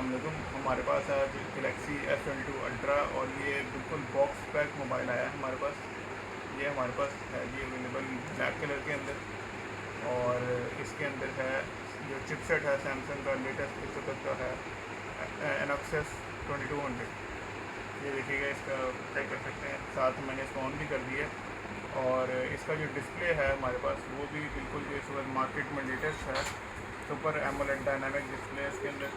अस्सलामुअलैकुम। हमारे पास है गैलेक्सी S22 अल्ट्रा और ये बिल्कुल बॉक्स पैक मोबाइल आया है हमारे पास। ये हमारे पास है जी अवेलेबल ब्लैक कलर के अंदर, और इसके अंदर है जो चिपसेट है सैमसंग का लेटेस्ट इस वक्त का है Exynos 2200। ये देखिएगा, इसका चेक कर सकते हैं। साथ मैंने इसको ऑन भी कर दिया, और इसका जो डिस्प्ले है हमारे पास वो भी बिल्कुल जो इस वक्त मार्केट में लेटेस्ट है, सुपर एमोलेड डायनामिक डिस्प्ले है इसके अंदर।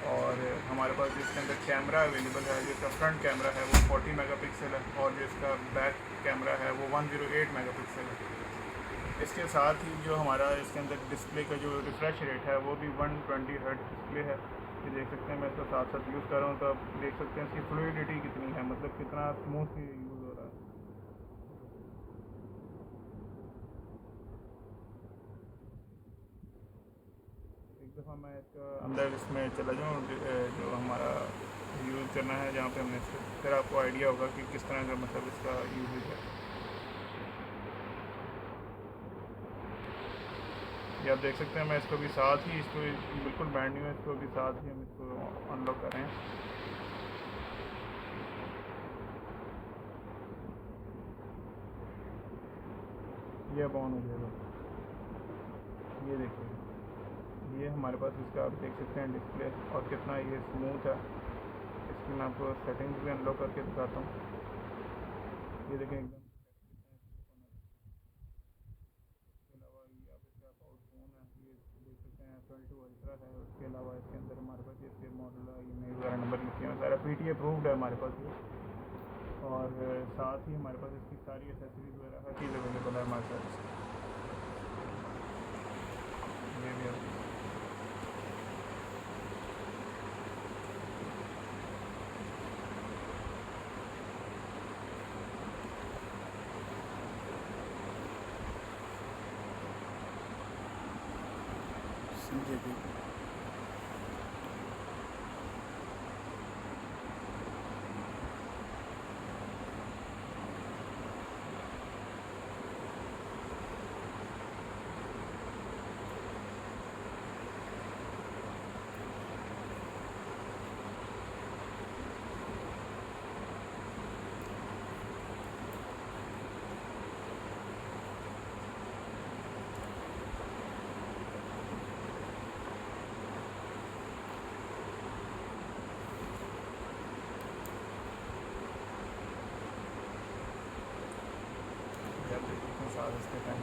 और हमारे पास जो इसके अंदर कैमरा अवेलेबल है, जो इसका फ्रंट कैमरा है वो 40 मेगापिक्सल है, और जो इसका बैक कैमरा है वो 108 मेगापिक्सल है। इसके साथ ही जो हमारा इसके अंदर डिस्प्ले का जो रिफ़्रेश रेट है वो भी 120 हर्ट्ज डिस्प्ले है। ये देख सकते हैं, मैं इसको साथ साथ यूज़ कर रहा हूँ तो आप देख सकते हैं इसकी फ्लूइडिटी कितनी है, मतलब कितना स्मूथ यूज़ हो रहा है। एक दफ़ा मैं इसका अंदर इसमें चला जाऊँ, जो हमारा यूज़ करना है जहाँ पे हमने इसको, फिर आपको आइडिया होगा कि किस तरह का मतलब इसका यूज़ है। ये आप देख सकते हैं, मैं इसको भी साथ ही, इसको बिल्कुल बैंड नहीं है, इसको भी साथ ही हम इसको अनलॉक कर रहे हैं। ये अब ऑन हो जाएगा। ये देखिए, ये हमारे पास इसका आप देख सकते हैं डिस्प्ले, और कितना ये स्मूथ है। इसकी मैं आपको सेटिंग्स भी अनलॉक करके दिखाता हूँ। ये देखें एकदम। इसके अलावा ये आप इसका अबाउट फ़ोन है, ये देख सकते हैं S22 अल्ट्रा है। उसके अलावा इसके अंदर हमारे पास ये इसके मॉडल ईमेल वगैरह नंबर लिखे हैं, सारा PTA अप्रूव्ड है हमारे पास ये। और साथ ही हमारे पास इसकी सारी एसेसरीज वगैरह हर चीज़ अवेलेबल है हमारे पास। ये भी है। समझे भी। आप देख सकते हैं साथ इसके टाइम